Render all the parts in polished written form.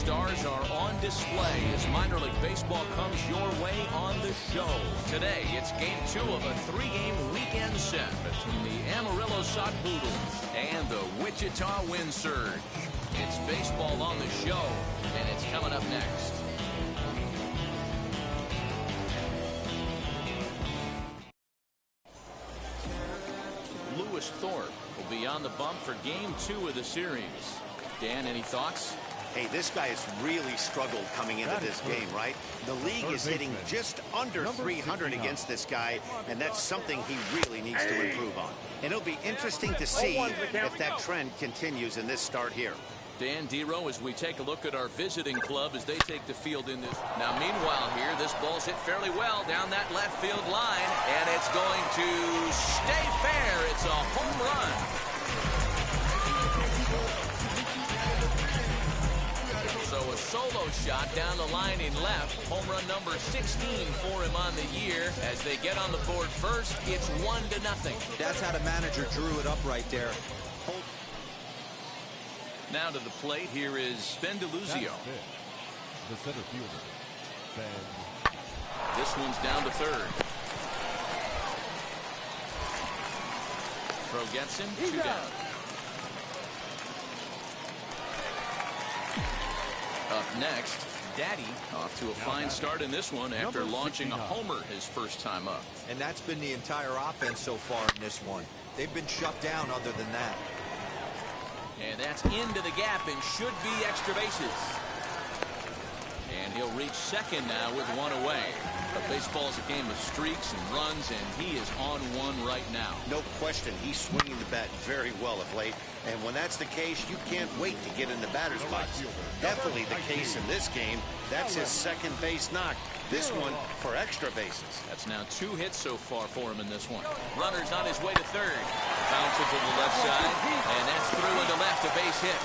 stars are on display as minor league baseball comes your way on the show. Today, it's game 2 of a 3-game weekend set between the Amarillo Sock Poodles and the Wichita Wind Surge. It's baseball on the show, and it's coming up next. Lewis Thorpe will be on the bump for game 2 of the series. Dan, any thoughts? Hey, this guy has really struggled coming into this game, right? The league is hitting just under 300 against this guy, and that's something he really needs to improve on. And it'll be interesting to see if that trend continues in this start here. Dan Dero, as we take a look at our visiting club as they take the field in this. Now, meanwhile here, this ball's hit fairly well down that left field line, and it's going to stay fair. It's a home run. So a solo shot down the line in left. Home run number 16 for him on the year. As they get on the board first, it's 1-0. That's how the manager drew it up right there. Now to the plate, here is Ben DeLuzio. The center fielder, Ben. This one's down to third. Throw gets him, 2 down. Up next, Daddy off to a fine start in this one after launching a homer his first time up. And that's been the entire offense so far in this one. They've been shut down other than that. And that's into the gap and should be extra bases. And he'll reach second now with 1 away. But baseball is a game of streaks and runs, and he is on one right now. No question, he's swinging the bat very well of late. And when that's the case, you can't wait to get in the batter's box. Definitely the case in this game. That's his second base knock. This one for extra bases. That's now 2 hits so far for him in this one. Runner's on his way to third. Bounces to the left side, and that's through into left, a base hit.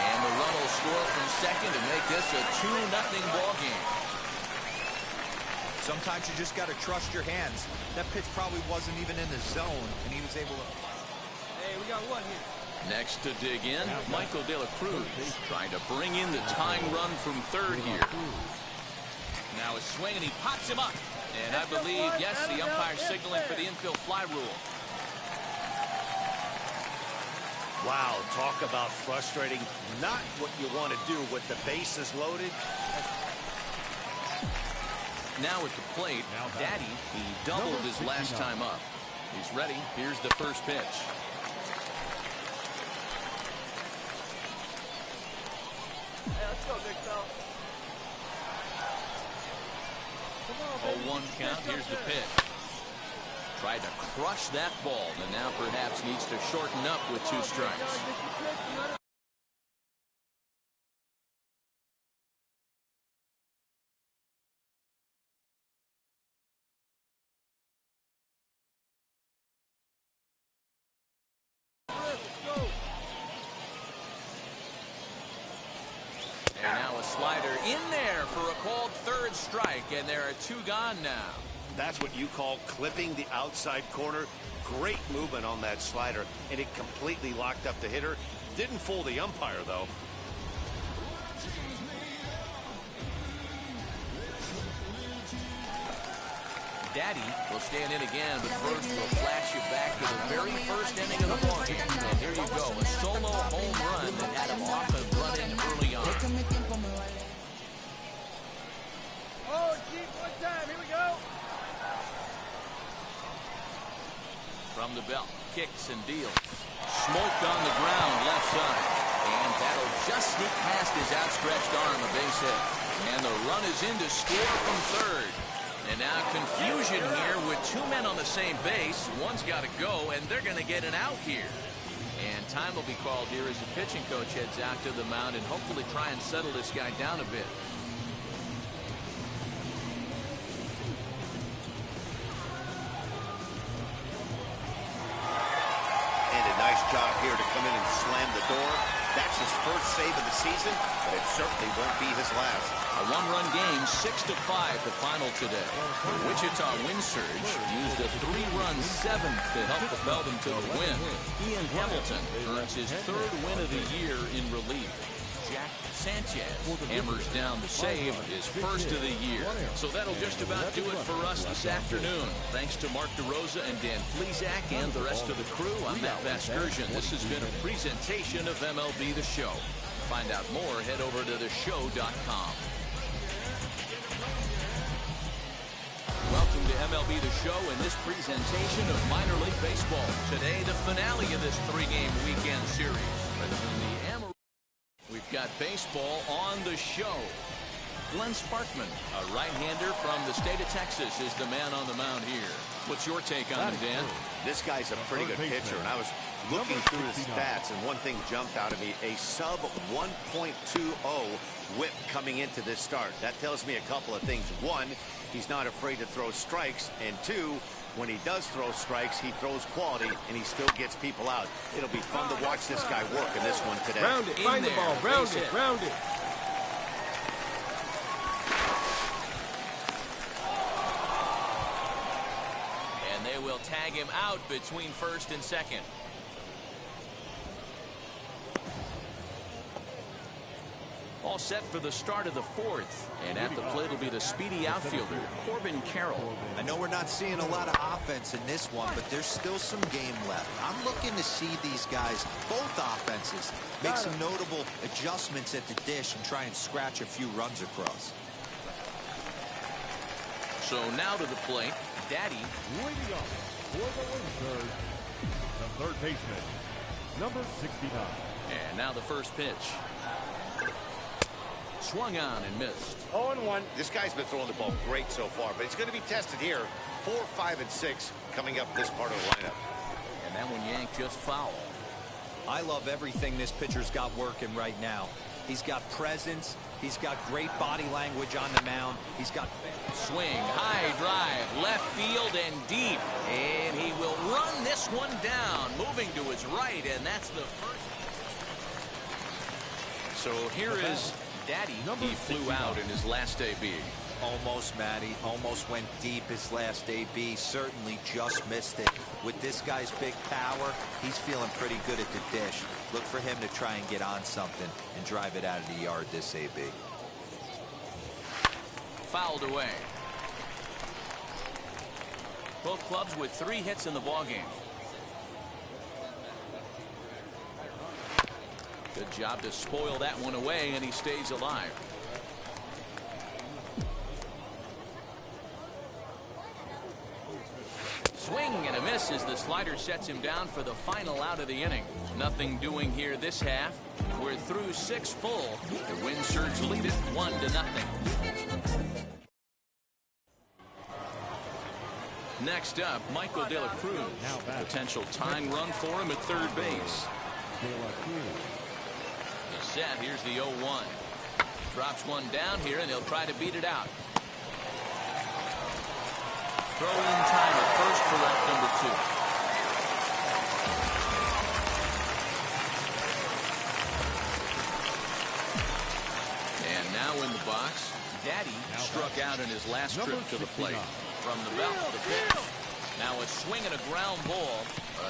And the run will score from second to make this a 2-0 ball game. Sometimes you just got to trust your hands. That pitch probably wasn't even in the zone, and he was able to. Hey, we got one here. Next to dig in, Michael De La Cruz trying to bring in the tying run from third here. Now a swing, and he pops him up. And I believe, yes, the umpire's signaling for the infield fly rule. Wow, talk about frustrating. Not what you want to do with the bases loaded. Now at the plate, Daddy, he doubled his last time up. He's ready. Here's the first pitch. Hey, let's go, big fella. 0-1 count. Here's the pitch. Tried to crush that ball, and now perhaps needs to shorten up with 2 strikes. And now a slider in there for a called third strike, and there are 2 gone now. That's what you call clipping the outside corner. Great movement on that slider, and it completely locked up the hitter. Didn't fool the umpire, though. Daddy will stand in again, but first we'll flash you back to the very first inning of the ballgame. And here you go, a solo home run that had him off and running early on. Oh, Chief, one time. Here we go. From the belt, kicks and deals. Smoked on the ground, left side. And that'll just sneak past his outstretched arm, a base hit. And the run is in to score from third. And now confusion here with 2 men on the same base. One's got to go, and they're going to get an out here. And time will be called here as the pitching coach heads out to the mound and hopefully try and settle this guy down a bit. And a nice job here to come in and slam the door. That's his first save of the season, but it certainly won't be his last. A 1-run game, 6-5 the final today. The Wichita Wind Surge used a 3-run 7th to help propel them to the win. Ian Hamilton earns his 3rd win of the year in relief. Jack Sanchez hammers down the save, his first of the year. So that'll just about do it for us this afternoon. Thanks to Mark DeRosa and Dan Flezak and the rest of the crew. I'm Matt Vasgersian. This has been a presentation of MLB The Show. To find out more, head over to theshow.com. Welcome to MLB The Show in this presentation of minor league baseball. Today, the finale of this three-game weekend series. We've got baseball on the show. Glenn Sparkman, a right-hander from the state of Texas, is the man on the mound here. What's your take on him, Dan? This guy's a pretty good pitcher, and I was looking through his stats, and one thing jumped out at me, a sub 1.20 whip coming into this start. That tells me a couple of things. One, he's not afraid to throw strikes, and two, when he does throw strikes, he throws quality, and he still gets people out. It'll be fun to watch this guy work in this one today. Round it, find the ball, round it, round it. And they will tag him out between first and second. All set for the start of the fourth. And at the plate will be the speedy outfielder, Corbin Carroll. I know we're not seeing a lot of offense in this one, but there's still some game left. I'm looking to see these guys, both offenses, make some notable adjustments at the dish and try and scratch a few runs across. So now to the plate, Daddy. Leading up for the Lynchers, the third baseman, number 69. And now the first pitch. Swung on and missed. 0-1. This guy's been throwing the ball great so far, but he's going to be tested here. 4, 5, and 6 coming up this part of the lineup. And that one yanked just foul. I love everything this pitcher's got working right now. He's got presence. He's got great body language on the mound. He's got Swing, high drive, left field and deep. And he will run this one down, moving to his right, and that's the first. So here is Daddy. He flew out in his last AB. almost, Matty. Almost went deep his last AB. Certainly just missed it. With this guy's big power, he's feeling pretty good at the dish. Look for him to try and get on something and drive it out of the yard this AB. Fouled away. Both clubs with 3 hits in the ballgame. Good job to spoil that one away, and he stays alive. Swing and a miss as the slider sets him down for the final out of the inning. Nothing doing here this half. We're through 6 full. The Wind Surge lead it 1-0. Next up, Michael De La Cruz. Potential tying run for him at third base. The set, here's the 0-1. Drops one down here, and he'll try to beat it out. Throw in time at first for left number 2. And now in the box, Daddy struck out in his last trip to the plate. From the belt, the pitch. Now a swing and a ground ball.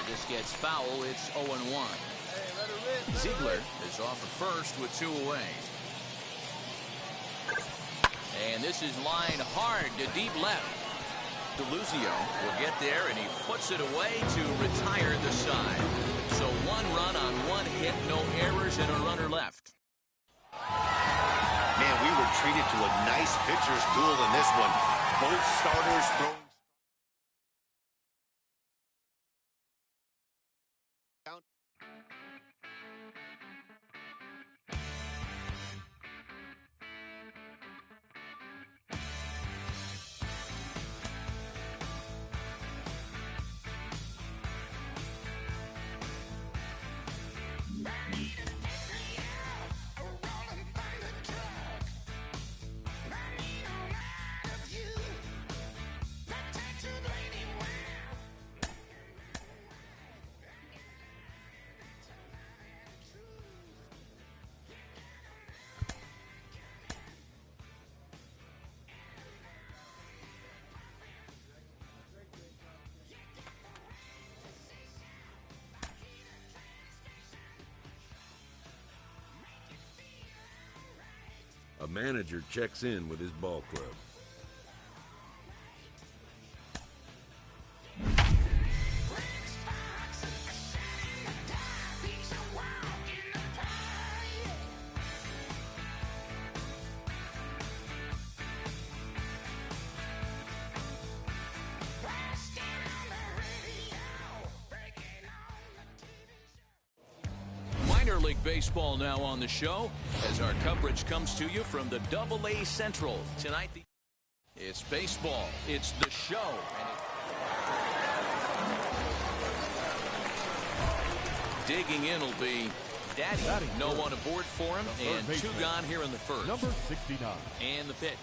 This gets foul. It's 0-1. Ziegler is off at first with 2 away. And this is lined hard to deep left. DeLuzio will get there, and he puts it away to retire the side. So 1 run on 1 hit, no errors, and a runner left. Man, we were treated to a nice pitcher's duel in this one. Both starters throwing. A manager checks in with his ball club. Minor League Baseball now on the show as our coverage comes to you from the AA Central. Tonight, it's baseball. It's the show. Digging in will be Daddy. No one aboard for him, and two gone here in the first. Number 69. And the pitch.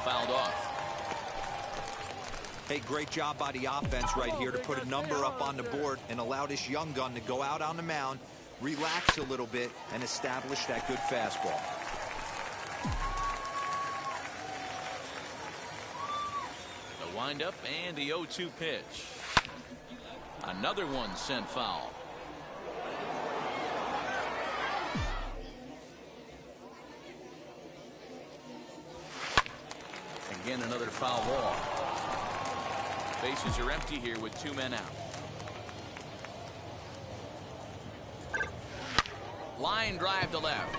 Fouled off. Hey, great job by the offense right here to put a number up on the board and allow this young gun to go out on the mound, relax a little bit, and establish that good fastball. The windup and the 0-2 pitch. Another one sent foul. Again, another foul ball. Bases are empty here with two men out. Line drive to left.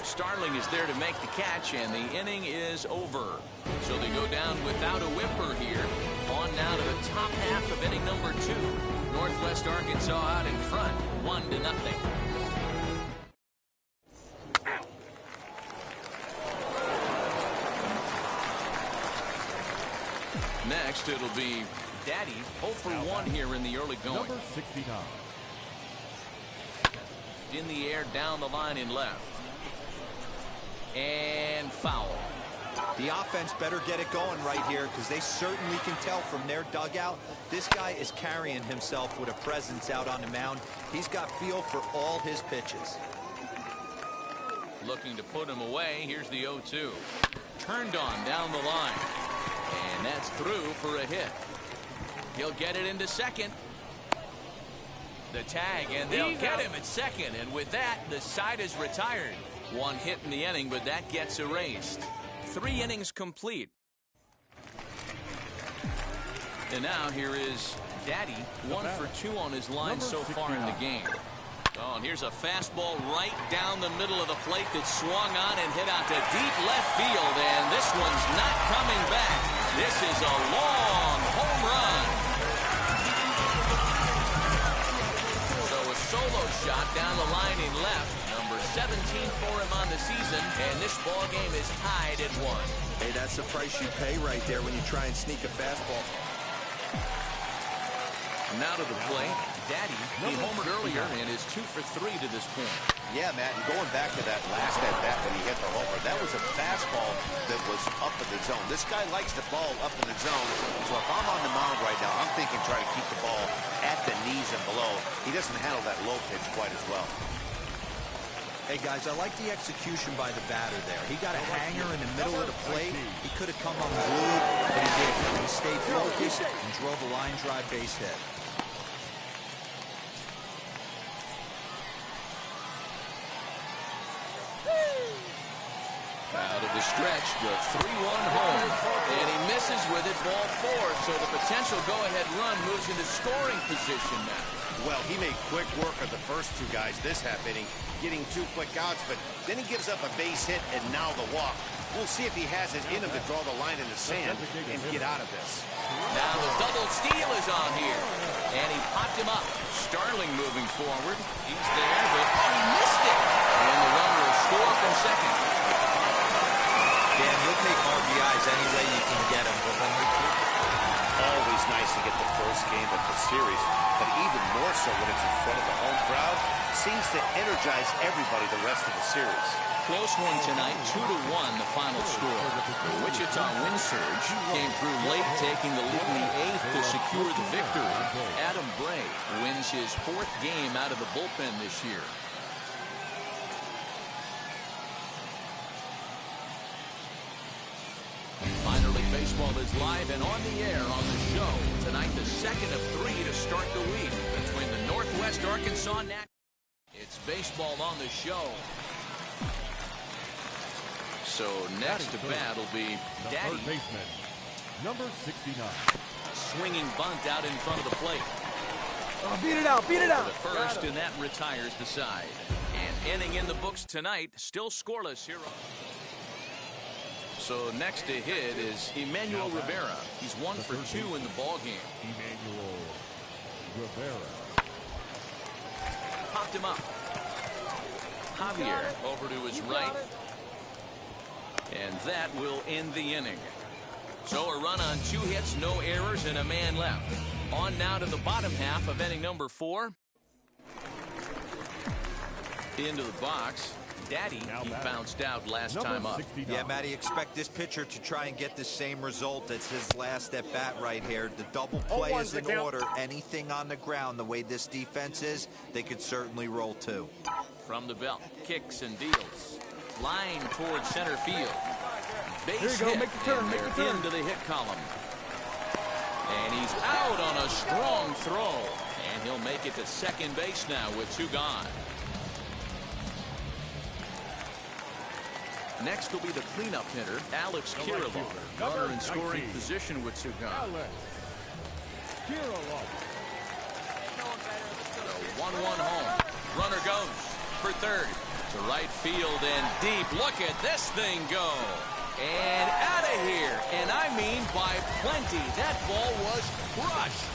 Starling is there to make the catch, and the inning is over. So they go down without a whimper here. On now to the top half of inning number 2. Northwest Arkansas out in front, 1-0. Next, it'll be Daddy, 0 for 1 here in the early going. Number 69. In the air, down the line in left. And foul. The offense better get it going right here because they certainly can tell from their dugout this guy is carrying himself with a presence out on the mound. He's got feel for all his pitches. Looking to put him away. Here's the 0-2. Turned on down the line. And that's through for a hit. He'll get it into second. The tag, and they'll get him at second. And with that, the side is retired. One hit in the inning, but that gets erased. 3 innings complete. And now here is Daddy, 1 for 2 on his line so far in the game. Oh, and here's a fastball right down the middle of the plate that swung on and hit out to deep left field, and this one's not coming back. This is a long home run. So a solo shot down the line in left. Number 17 for him on the season, and this ball game is tied at 1. Hey, that's the price you pay right there when you try and sneak a fastball. Now to the plate, Daddy. He homered earlier and is 2 for 3 to this point. Yeah, Matt, and going back to that last at-bat when he hit the homer, that was a fastball that was up in the zone. This guy likes the ball up in the zone, so if I'm on the mound right now, I'm thinking try to keep the ball at the knees and below. He doesn't handle that low pitch quite as well. Hey, guys, I like the execution by the batter there. He got a hanger in the middle of the plate. He could have come unglued, but he didn't. He stayed focused and drove a line drive base hit. Out of the stretch, the 3-1 home, and he misses with it, ball 4, so the potential go-ahead run moves into scoring position now. Well, he made quick work of the first 2 guys this half inning, getting 2 quick outs, but then he gives up a base hit and now the walk. We'll see if he has it in him to draw the line in the sand and get out of this. Now the double steal is on here, and he popped him up. Starling moving forward. He's there, but he missed it. And the runner will score from second. Dan, he'll take RBIs any way you can get them. But always nice to get the first game of the series, but even more so when it's in front of the home crowd. Seems to energize everybody the rest of the series. Close one tonight, 2-1 the final score. The Wichita Wind Surge came through late, taking the lead in the 8th to secure the victory. Adam Bray wins his 4th game out of the bullpen this year. Minor League Baseball is live and on the air on the show. Tonight, the second of 3 to start the week between the Northwest Arkansas Nat. It's baseball on the show. So next to bat will be Daddy. Third baseman, number 69. A swinging bunt out in front of the plate. Oh, beat it out, beat it out. The first, and that retires the side. And inning in the books tonight, still scoreless here. So next to hit is Emmanuel Rivera. He's 1 for 2 in the ball game. Emmanuel Rivera. Popped him up. Javier over to his right. And that will end the inning. So a run on 2 hits, no errors, and a man left. On now to the bottom half of inning number 4. Into the box. Daddy, he bounced out last time up. Yeah, Matty, expect this pitcher to try and get the same result as his last at bat right here. The double play is in order. Anything on the ground, the way this defense is, they could certainly roll too. From the belt, kicks and deals. Line towards center field. Base hit, make the turn, make the turn. Into the hit column. And he's out on a strong throw. And he'll make it to second base now with 2 gone. Next will be the cleanup hitter, Alex Kirilloff. Runner in scoring position with 2 gone. The 1-1 home. Runner goes for third. To right field and deep. Look at this thing go. And out of here. And I mean by plenty. That ball was crushed.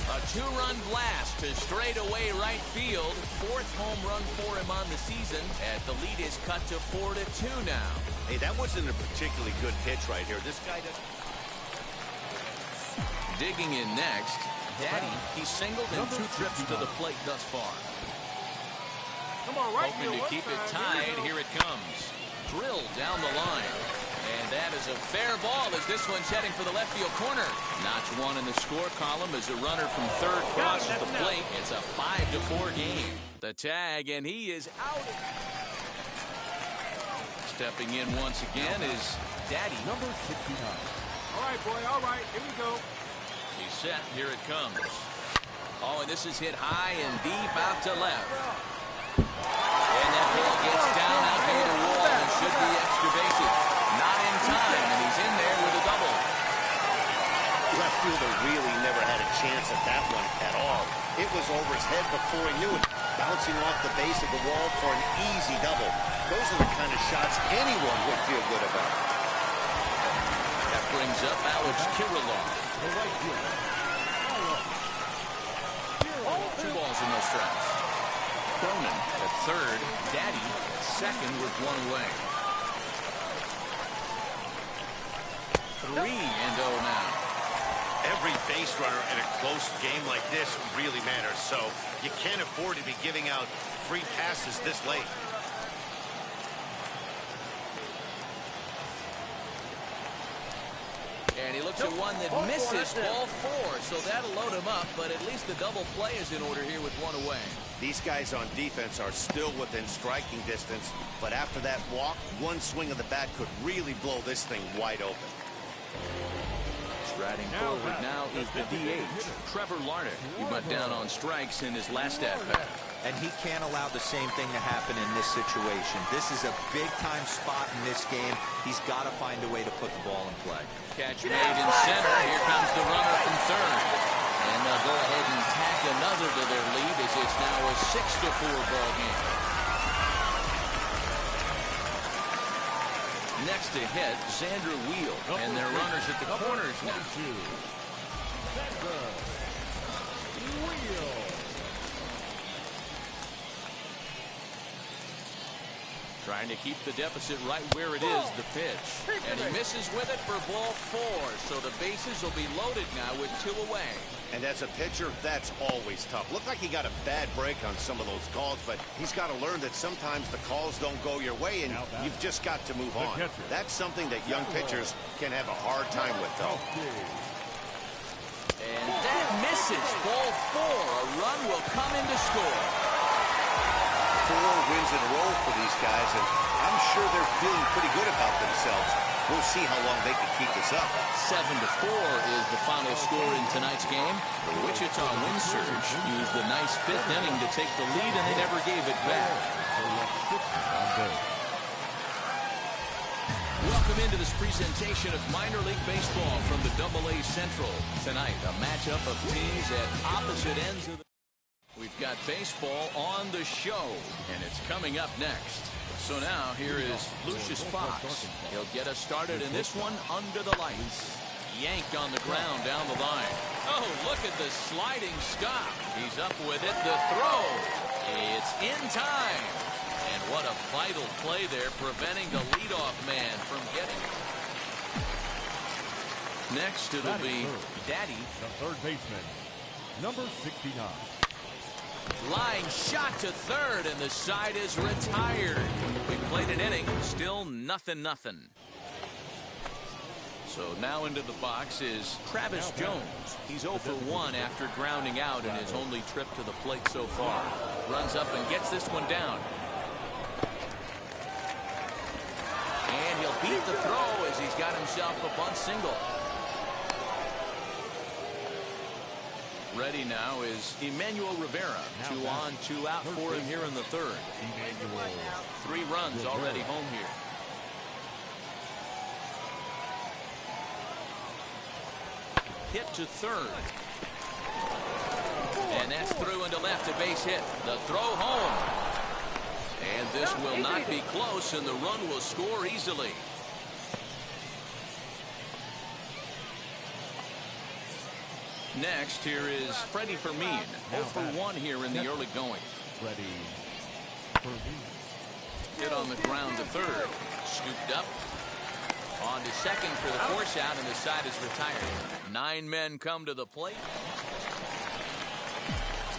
A 2-run blast to straightaway right field. 4th home run for him on the season. And the lead is cut to 4-2 now. Hey, that wasn't a particularly good pitch right here. This guy doesn't. Digging in next, Daddy. He's singled in 2 trips to the plate thus far. Come on, right Hoping to keep it tied. Here it comes. Drilled down the line. And that is a fair ball as this one's heading for the left field corner. Notch 1 in the score column as a runner from third crosses the plate. It's a 5-4 game. The tag, and he is out. Stepping in once again is Daddy. Number 69. All right, boy, all right, here we go. He's set. Here it comes. Oh, and this is hit high and deep out to left. And that ball gets down out near the wall and should be extra bases. Not in time, and he's in there with a double. Left fielder really never had a chance at that one at all. It was over his head before he knew it. Bouncing off the base of the wall for an easy double. Those are the kind of shots anyone would feel good about. That brings up Alex Kirilloff. The right fielder. 2 balls and no strikes. Cronin at third. Daddy at second with 1 away. 3-0 now. Every base runner in a close game like this really matters, so you can't afford to be giving out free passes this late. And he looks at one that misses, ball 4, so that'll load him up, but at least the double play is in order here with 1 away. These guys on defense are still within striking distance, but after that walk, 1 swing of the bat could really blow this thing wide open. Striding forward now is the DH, Trevor Larnach. He went down on strikes in his last at-bat. And he can't allow the same thing to happen in this situation. This is a big-time spot in this game. He's got to find a way to put the ball in play. Catch made in center. Here comes the runner from third. And they'll go ahead and tack another to their lead as it's now a 6-4 ball game. Next to hit, Xander Wheel. And their runners at the corners now. Trying to keep the deficit right where it is, the pitch. And he misses with it for ball 4. So the bases will be loaded now with 2 away. And as a pitcher, that's always tough. Looked like he got a bad break on some of those calls, but he's got to learn that sometimes the calls don't go your way, and you've just got to move on. That's something that young pitchers can have a hard time with, though. And that misses. Ball 4. A run will come in to score. 4 wins in a row for these guys, and I'm sure they're feeling pretty good about themselves. We'll see how long they can keep this up. 7-4 is the final score in tonight's game. The Wichita Wind Surge used the nice fifth inning to take the lead, and they never gave it back. Welcome into this presentation of minor league baseball from the AA Central. Tonight, a matchup of teams at opposite ends of the... We've got baseball on the show, and it's coming up next. So now here is Lucius Fox. He'll get us started in this one under the lights. Yanked on the ground down the line. Oh, look at the sliding stop. He's up with it. The throw. It's in time. And what a vital play there, preventing the leadoff man from getting it. Next, it'll be Daddy. The third baseman, number 69. Line shot to third, and the side is retired. We played an inning, still 0-0. So now into the box is Travis Jones. He's 0 for 1 after grounding out in his only trip to the plate so far. Runs up and gets this one down. And he'll beat the throw as he's got himself a bunt single. Ready now is Emmanuel Rivera. 2 on, 2 out for him here in the third. 3 runs already home here. Hit to third. And that's through into left, a base hit. The throw home. And this will not be close, and the run will score easily. Next, here is Freddie Fermin. 0 for 1 here in the early going. Hit on the ground to third. Scooped up. On to second for the force out, and the side is retired. 9 men come to the plate.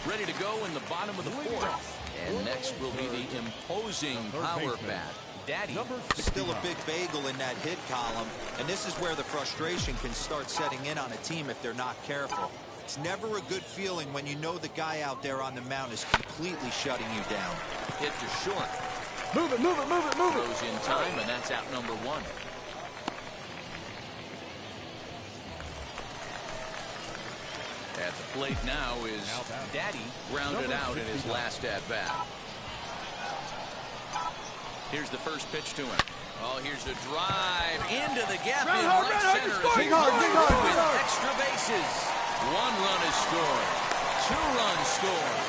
Ready to go in the bottom of the fourth. And next will be the imposing power bat. Daddy. Still a big bagel in that hit column, and this is where the frustration can start setting in on a team if they're not careful. It's never a good feeling when you know the guy out there on the mound is completely shutting you down. Hit to short. Move it, move it, move it, move it. Throws in time, and that's out number 1. At the plate now is Daddy, grounded out in his last at-bat. Here's the first pitch to him. Oh, here's a drive into the gap in right center. With extra bases. 1 run is scored. 2 runs scored.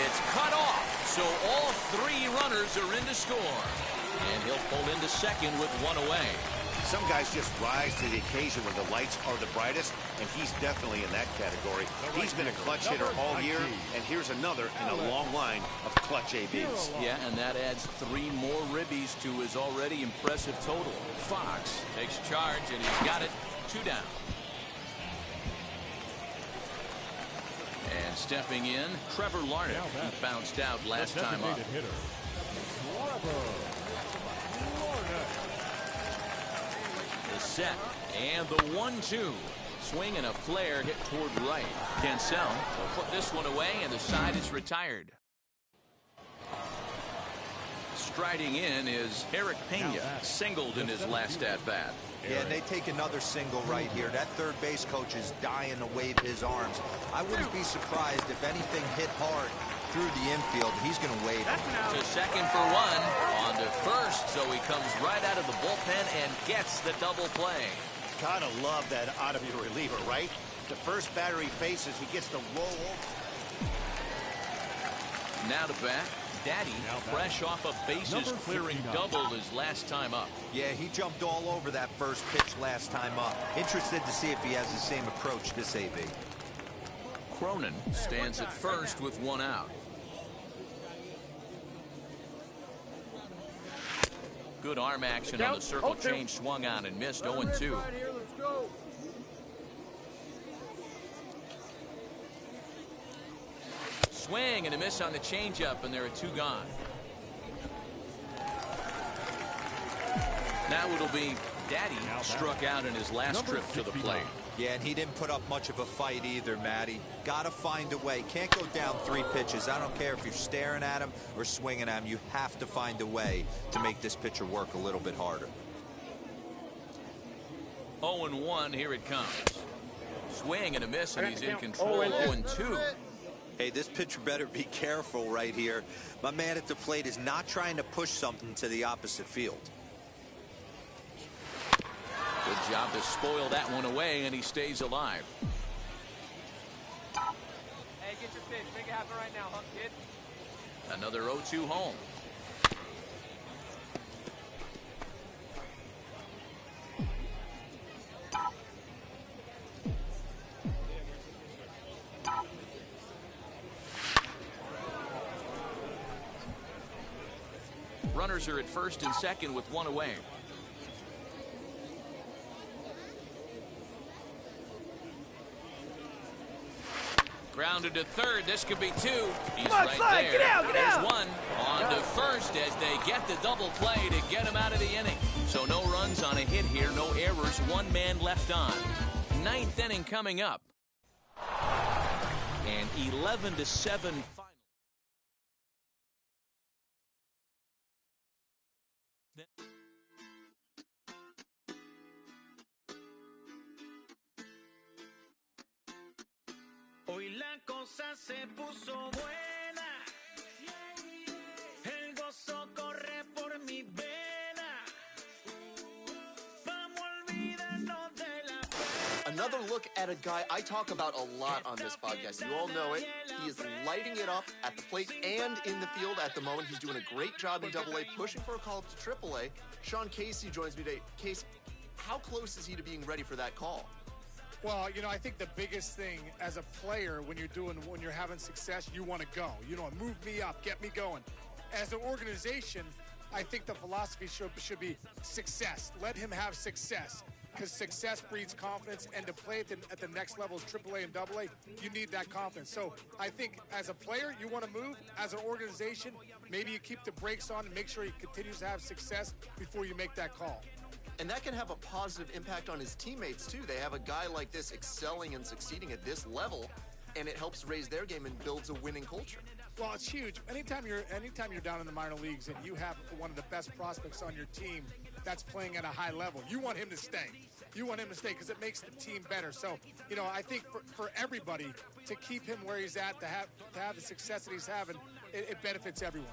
It's cut off. So all 3 runners are in to score. And he'll pull into second with 1 away. Some guys just rise to the occasion when the lights are the brightest, and he's definitely in that category. He's been a clutch hitter all year, and here's another in a long line of clutch ABs. Yeah, and that adds 3 more ribbies to his already impressive total. Fox takes charge, and he's got it 2 down. And stepping in, Trevor Larnach. He bounced out last time up. The set and the 1-2. Swing and a flare hit toward right. Cancel will put this one away, and the side is retired. Striding in is Eric Pena, singled in his last at-bat. Yeah, and they take another single right here. That third base coach is dying to wave his arms. I wouldn't be surprised if anything hit hard through the infield. He's going to wave it. To second for 1. On to first, so he comes right out of the bullpen and gets the double play. Gotta love that out of your reliever, right? The first batter he faces, he gets the roll. Now to bat, Daddy, fresh off a bases-clearing double his last time up. Yeah, he jumped all over that first pitch last time up. Interested to see if he has the same approach this AB. Cronin stands at first with 1 out. Good arm action on the circle change, swung on and missed. 0-2. Swing and a miss on the changeup, and there are 2 gone. Now it'll be Daddy, struck out in his last trip to the plate. Yeah, and he didn't put up much of a fight either, Matty. Gotta find a way. Can't go down 3 pitches. I don't care if you're staring at him or swinging at him. You have to find a way to make this pitcher work a little bit harder. 0-1, here it comes. Swing and a miss, and he's in control. 0-2. Hey, this pitcher better be careful right here. My man at the plate is not trying to push something to the opposite field. Good job to spoil that one away, and he stays alive. Hey, get your pitch. Make it happen right now, huh, kid? Another 0-2 home. Runners are at first and second with one away. Grounded to third. This could be two. He's right there. Get out, get There's out. one. On to first as they get the double play to get him out of the inning. So no runs on a hit here, no errors, one man left on. Ninth inning coming up. And 11-7 final. Hoy la cosa se puso buena. El gozo corre por mi vena. Vamos a olvidarnos de la pena. Another look at a guy I talk about a lot on this podcast. You all know it. He is lighting it up at the plate and in the field at the moment. He's doing a great job in Double-A, pushing for a call up to Triple-A. Sean Casey joins me today. Casey, how close is he to being ready for that call? Well, you know, I think the biggest thing as a player when you're having success, you want to go. You know, move me up, get me going. As an organization, I think the philosophy should be success. Let him have success, because success breeds confidence, and to play at the next levels, AAA and AA, you need that confidence. So I think as a player, you want to move. As an organization, maybe you keep the brakes on and make sure he continues to have success before you make that call. And that can have a positive impact on his teammates, too. They have a guy like this excelling and succeeding at this level, and it helps raise their game and builds a winning culture. Well, it's huge. Anytime you're down in the minor leagues and you have one of the best prospects on your team that's playing at a high level, you want him to stay. You want him to stay because it makes the team better. So, you know, I think for everybody to keep him where he's at, to have the success that he's having, it benefits everyone.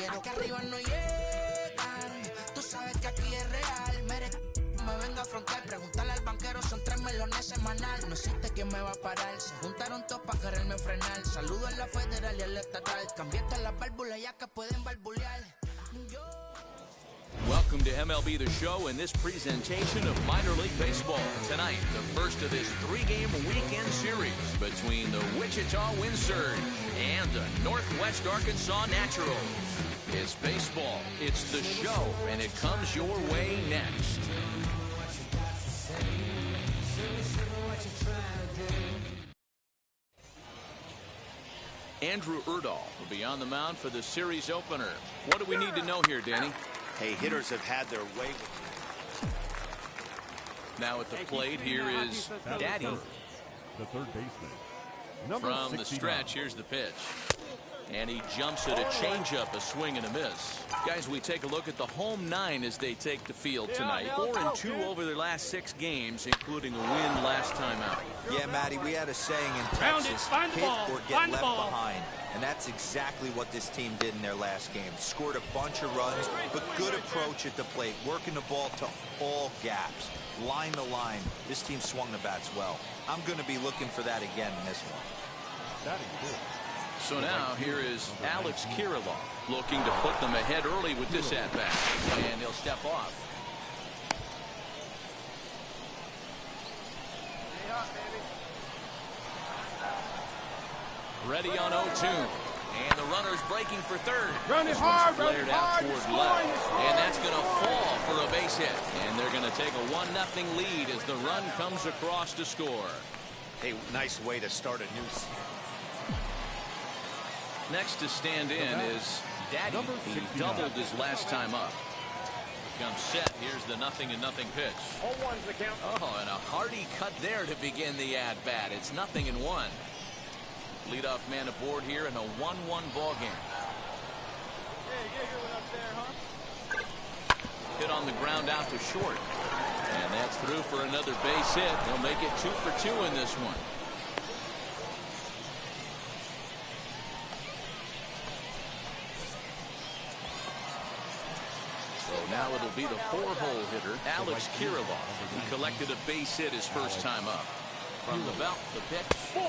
quiero. Que arriba no llegan, tú sabes que aquí es real. Me vengo a afrontar, preguntarle al banquero, son 3 melones semanal. No existe quien me va a parar, se juntaron todos para quererme frenar. Saludo a la federal y al estatal, cambié todas las válvulas ya que pueden barbulear. Welcome to MLB The Show and this presentation of minor league baseball. Tonight, the first of this 3-game weekend series between the Wichita Wind Surge and the Northwest Arkansas Naturals. It's baseball, it's the show, and it comes your way next. Andrew Erdahl will be on the mound for the series opener. What do we need to know here, Danny? Hey, hitters have had their way. Now at the plate, here is Daddy. The third baseman. From the stretch, here's the pitch. And he jumps at a changeup, a swing and a miss. Guys, we take a look at the home 9 as they take the field tonight. 4-2 over their last 6 games, including a win last time out. Yeah, Matty, we had a saying in Texas, hit or get left behind. And that's exactly what this team did in their last game. Scored a bunch of runs, but good approach at the plate, working the ball to all gaps, line to line. This team swung the bats well. I'm going to be looking for that again in this one. That is good. So now here is Alex Kirilloff looking to put them ahead early with this at-bat. And he'll step off. Ready on 0-2. And the runner's breaking for third. Run it This hard, one's run it flared out hard, toward it's left. scoring. And that's going to fall for a base hit. And they're going to take a 1-0 lead as the run comes across to score. Hey, nice way to start a new season. Next to stand in is Daddy. He doubled his last time up. Comes set. Here's the 0-0 pitch. One's the count. Oh, and a hearty cut there to begin the at-bat. It's 0-1. Leadoff man aboard here in a 1-1 ball game. Hey, you get one up there, huh? Hit on the ground out to short. And that's through for another base hit. He'll make it 2 for 2 in this one. So now it'll be the 4-hole hitter, Alex Kirilloff. He collected a base hit his first time up. From the belt, the pitch. And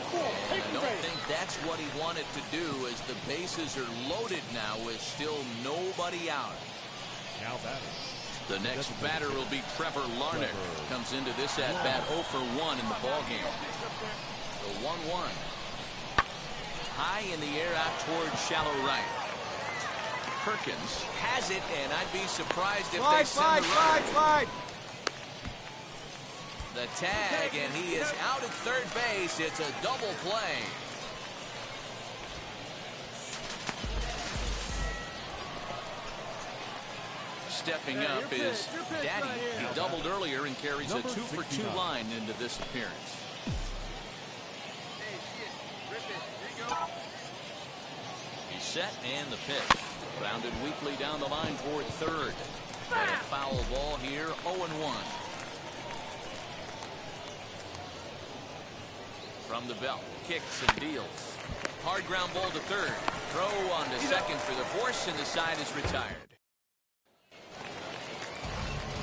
I don't think that's what he wanted to do, as the bases are loaded now with still nobody out. Now batting. The next batter will be Trevor Larnach. Comes into this at-bat 0 for 1 in the ballgame. The 1-1. High in the air out towards shallow right. Perkins has it, and I'd be surprised if they send the runner. Slide. The tag, and he is out at third base. It's a double play. Stepping up is Daddy. He doubled earlier and carries a 2 for 2 line into this appearance. He's set, and the pitch. Grounded weakly down the line toward third. And a foul ball here, 0-1. From the belt, kicks and deals. Hard ground ball to third. Throw on to second for the force, and the side is retired.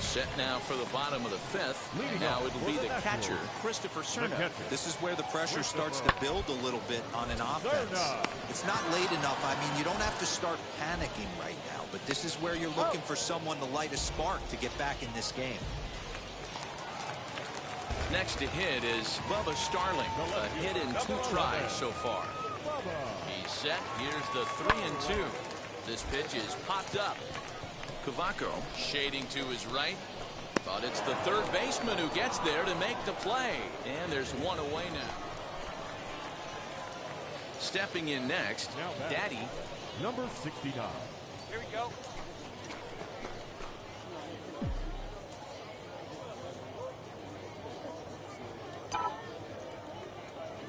Set now for the bottom of the 5th. Now it'll be the catcher, Christopher Cerna. This is where the pressure starts to build a little bit on an offense. It's not late enough. I mean, you don't have to start panicking right now, but this is where you're looking for someone to light a spark to get back in this game. Next to hit is Bubba Starling. A hit in 2 tries so far. He's set. Here's the 3-2. This pitch is popped up. Cavaco shading to his right. But it's the third baseman who gets there to make the play. And there's one away now. Stepping in next, Daddy. Number 69. Here we go.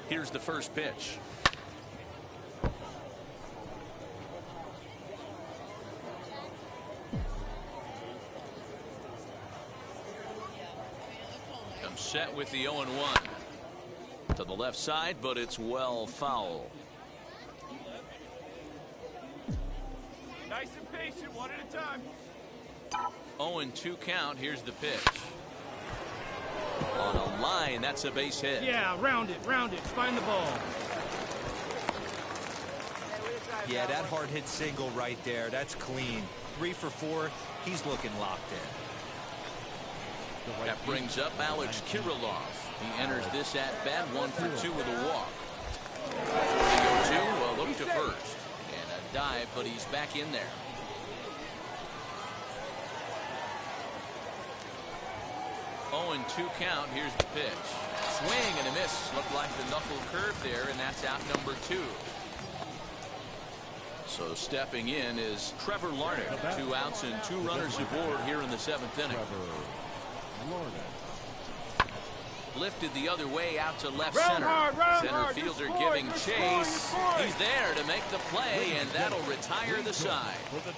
Here's the first pitch. Comes set with the 0-1. To the left side, but it's well foul. Nice Pace it one at a time. 0-2 count. Here's the pitch. On a line, that's a base hit. Yeah, round it, find the ball. Yeah, that hard hit single right there. That's clean. 3 for 4. He's looking locked in. That brings up Alex Kirilloff. He enters this at bat 1 for 2 with a walk. 0-2, a look to first. And a dive, but he's back in there. 0-2 count. Here's the pitch. Swing and a miss. Looked like the knuckle curve there, and that's out number 2. So stepping in is Trevor Larnach. 2 outs and 2 runners aboard here in the 7th inning. Lifted the other way out to left center. Center fielder giving chase. He's there to make the play, and that'll retire the side.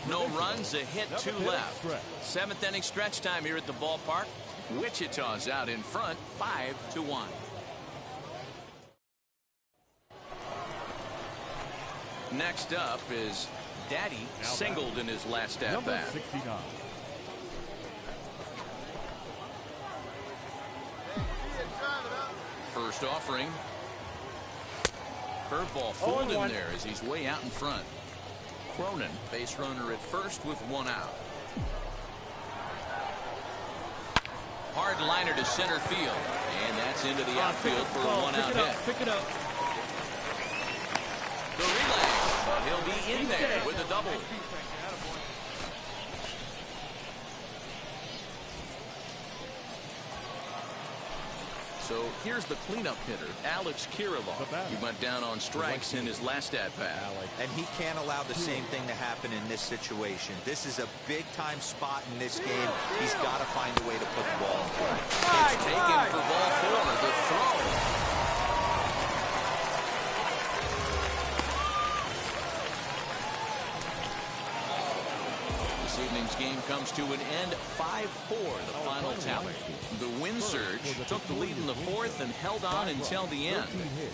No runs, a hit, 2 left. 7th inning stretch time here at the ballpark. Wichita's out in front, 5-1. Next up is Daddy, singled in his last at bat. First offering. Curveball fooled him there as he's way out in front. Cronin, base runner at first with 1 out. Hard liner to center field, and that's into the outfield for a 1-out hit. Pick it up. The relay, but he'll be in there with a double. So here's the cleanup hitter, Alex Kirilloff. He went down on strikes in his last at-bat. And he can't allow the same thing to happen in this situation. This is a big-time spot in this game. He's got to find a way to put the ball in play. Pitch taken for ball 4. The throw. This evening's game comes to an end, 5-4, the final tally. The wind surge took the lead in the 4th and held on until the end.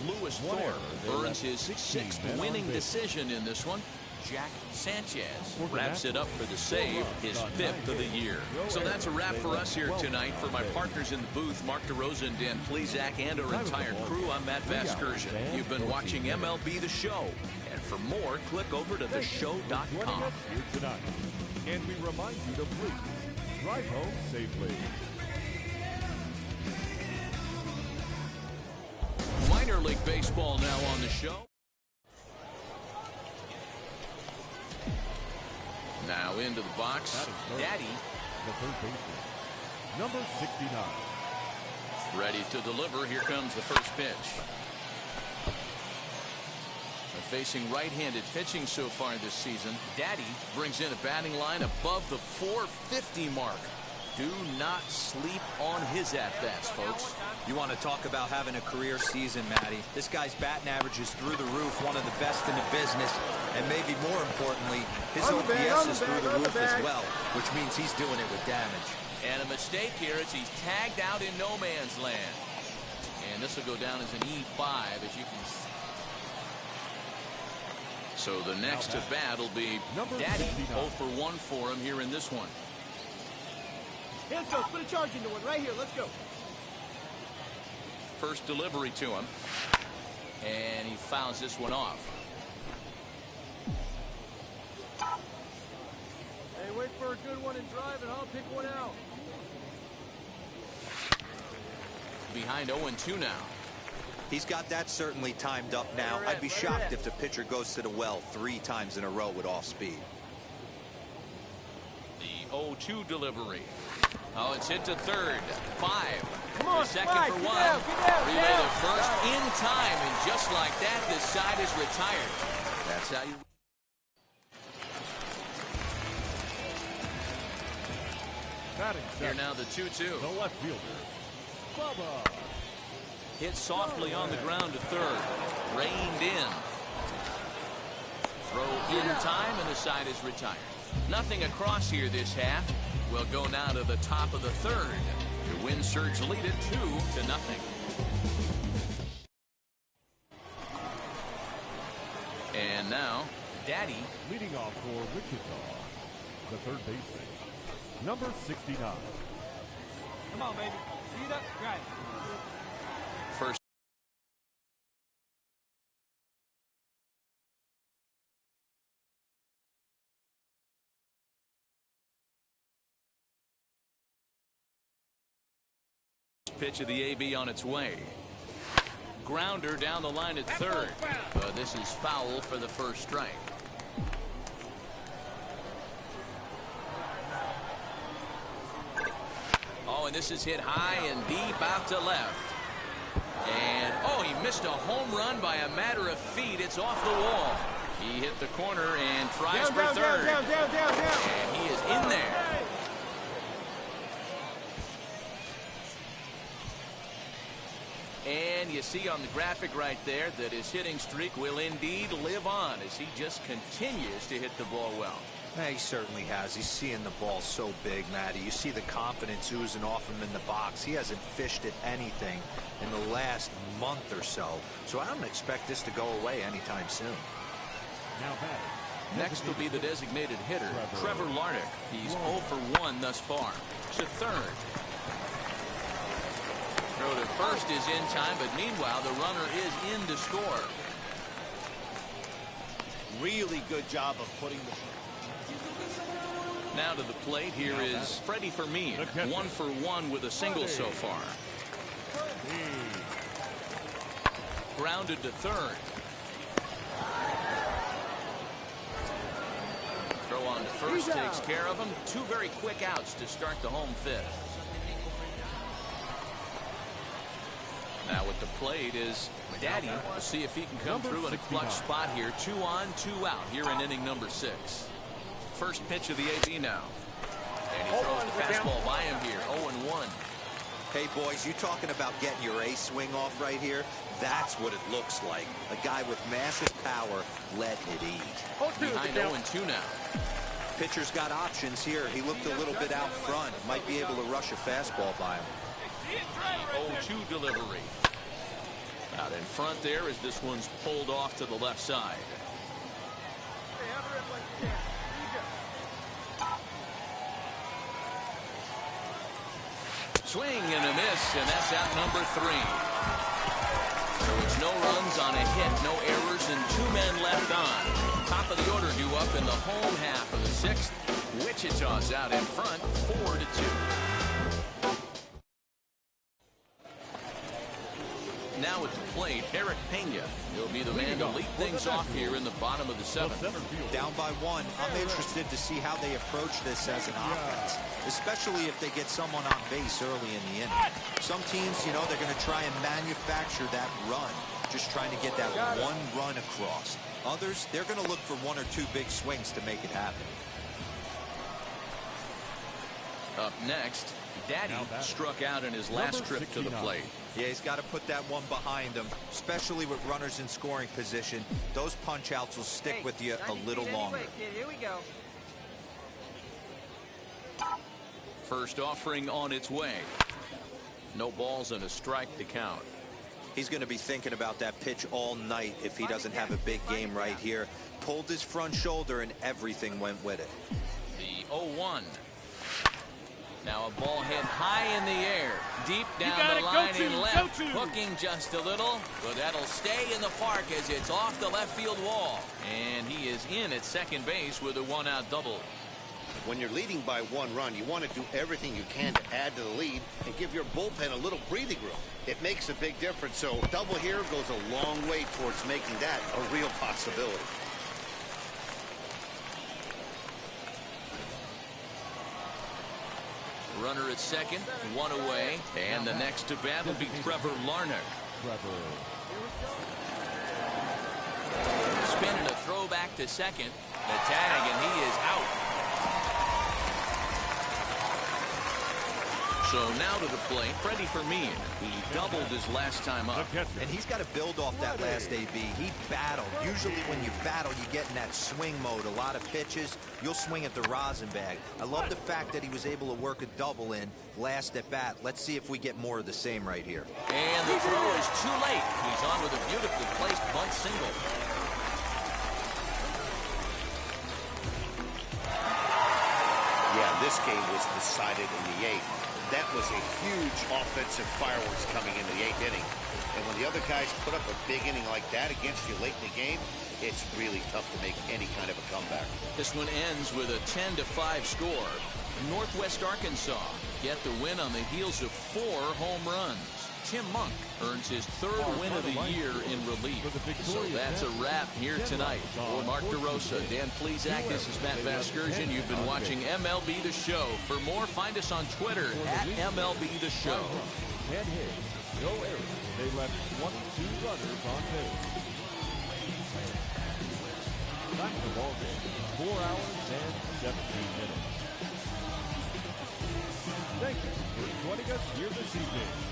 Lewis Thorpe earns his 6th winning decision in this one. Jack Sanchez wraps it up for the save, his 5th of the year. So that's a wrap for us here tonight. For my partners in the booth, Mark DeRosa and Dan Plesac, and our entire crew, I'm Matt Vasgersian. You've been watching MLB The Show. And for more, click over to theshow.com. And we remind you to please drive home safely. Minor League Baseball now on the show. Now into the box, Daddy. The third baseman, number 69. Ready to deliver. Here comes the first pitch. Facing right-handed pitching so far this season, Daddy brings in a batting line above the 450 mark. Do not sleep on his at-bats, folks. You want to talk about having a career season, Matty. This guy's batting average is through the roof, one of the best in the business, and maybe more importantly, his OPS is through the roof as well, which means he's doing it with damage. And a mistake here as he's tagged out in no man's land. And this will go down as an E5, as you can see. So the next to bat will be Daddy. 0 for 1 for him here in this one. Let's go. Put a charge into one right here. Let's go. First delivery to him. And he fouls this one off. Hey, wait for a good one and drive, and I'll pick one out. Behind 0-2 now. He's got that certainly timed up now. I'd be shocked if the pitcher goes to the well 3 times in a row with off speed. The 0-2 delivery. Oh, it's hit to third. 5. Come on, second Mike, for get 1. down, Relay to first in time, and just like that, this side is retired. That's how you. Here now the 2-2. The left fielder, Bubba. Hit softly on the ground to third. Reined in. Throw in time, and the side is retired. Nothing across here this half. We'll go now to the top of the 3rd. The wind surge lead it 2-0. And now, Daddy Leading off for Wichita, the third baseman, number 69. Come on, baby. Speed up. Right. First. Pitch of the AB on its way. Grounder down the line at third. But this is foul for the first strike. Oh, and this is hit high and deep out to left. And, oh, he missed a home run by a matter of feet. It's off the wall. He hit the corner and tries for third. And he is in there. And you see on the graphic right there that his hitting streak will indeed live on as he just continues to hit the ball well. Yeah, he certainly has. He's seeing the ball so big, Matty. You see the confidence oozing off him in the box. He hasn't fished at anything in the last month or so. So I don't expect this to go away anytime soon. Now batting. Next will be the designated hitter, Trevor Larnach. He's 0 for 1 thus far. To third. Throw to first is in time, but meanwhile the runner is in to score. Really good job of putting the... Now to the plate, here is Freddie Fermin. 1 for 1 with a single so far. Grounded to third. Throw on to first takes care of him. 2 very quick outs to start the home fifth. Now at the plate is Daddy. We'll see if he can come through in a clutch spot here. 2 on, 2 out here in inning number 6. First pitch of the AB now. And he throws the fastball by him here. 0-1. Hey, boys, you talking about getting your ace swing off right here? That's what it looks like. A guy with massive power letting it eat. Behind 0-2 now. Pitcher's got options here. He looked a little bit out front. Might be able to rush a fastball by him. 0-2 delivery. Out in front there as this one's pulled off to the left side. Swing and a miss, and that's out number 3. So it's no runs on a hit, no errors, and 2 men left on. Top of the order due up in the home half of the 6th. Wichita's out in front, 4-2. Now at the plate, Eric Pena. He'll be the man to lead things off here in the bottom of the 7th. Down by 1. I'm interested to see how they approach this as an offense, especially if they get someone on base early in the inning. Some teams, you know, they're going to try and manufacture that run, just trying to get that one run across. Others, they're going to look for 1 or 2 big swings to make it happen. Up next, Daddy struck out in his last trip to the plate. Yeah, he's got to put that one behind him, especially with runners in scoring position. Those punch outs will stick with you a little longer. Here we go. First offering on its way. No balls and a strike to count. He's going to be thinking about that pitch all night if he doesn't have a big game right here. Pulled his front shoulder and everything went with it. The 0-1. Now a ball hit high in the air, deep down the line and left, hooking just a little, but that'll stay in the park as it's off the left field wall. And he is in at second base with a 1-out double. When you're leading by 1 run, you want to do everything you can to add to the lead and give your bullpen a little breathing room. It makes a big difference, so double here goes a long way towards making that a real possibility. Runner at second, 1 away, and the next to bat will be Trevor Larnach. Spinning a throw back to second. The tag, and he is out. So now to the plate, Freddie Fermin. He doubled his last time up. And he's got to build off that last AB. He battled. Usually when you battle, you get in that swing mode. A lot of pitches, you'll swing at the rosin bag. I love the fact that he was able to work a double in last at bat. Let's see if we get more of the same right here. And the throw is too late. He's on with a beautifully placed bunt single. Yeah, this game was decided in the 8th. That was a huge offensive fireworks coming in the 8th inning. And when the other guys put up a big inning like that against you late in the game, it's really tough to make any kind of a comeback. This one ends with a 10-5 score. Northwest Arkansas get the win on the heels of 4 home runs. Tim Monk earns his 3rd win of the year in relief. So that's a wrap here tonight. For Mark DeRosa, Dan Plesac, this is Matt Vasgersian. You've been watching MLB The Show. For more, find us on Twitter at MLB The Show. 10 hits, no errors. They left 22 runners on base. Time of the ball game, 4 hours and 17 minutes. Thank you for joining us here this evening.